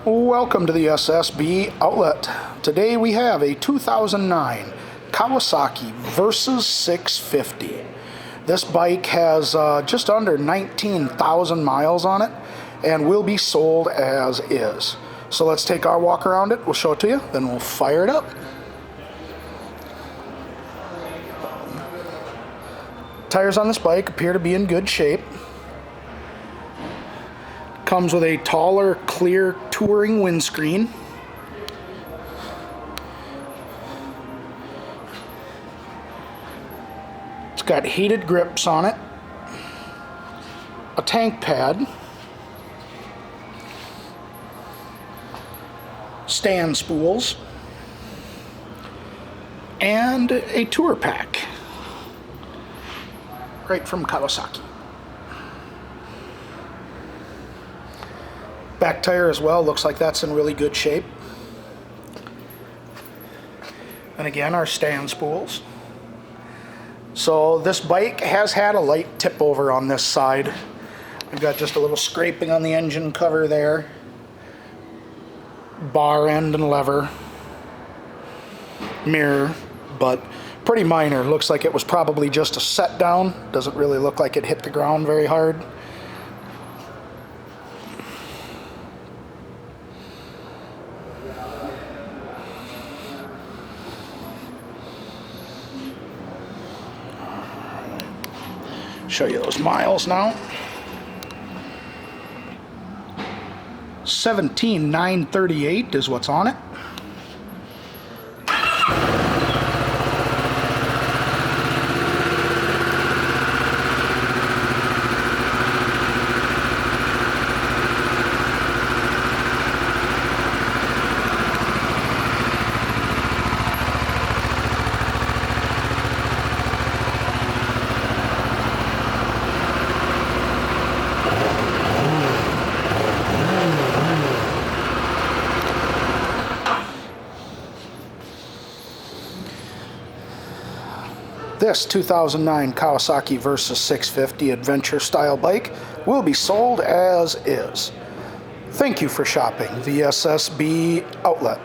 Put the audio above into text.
Welcome to the SSB outlet. Today we have a 2009 Kawasaki Versys 650. This bike has just under 19,000 miles on it and will be sold as is. So let's take our walk around it, we'll show it to you, then we'll fire it up. Tires on this bike appear to be in good shape. Comes with a taller, clear touring windscreen. It's got heated grips on it, a tank pad, stand spools, and a tour pack, right from Kawasaki. Back tire as well, looks like that's in really good shape. And again, our stand spools. So this bike has had a light tip over on this side. We've got just a little scraping on the engine cover there. Bar end and lever. Mirror, but pretty minor. Looks like it was probably just a set down. Doesn't really look like it hit the ground very hard. Show you those miles now. 17,938 is what's on it. This 2009 Kawasaki Versys 650 adventure style bike will be sold as is. Thank you for shopping the SSB outlet.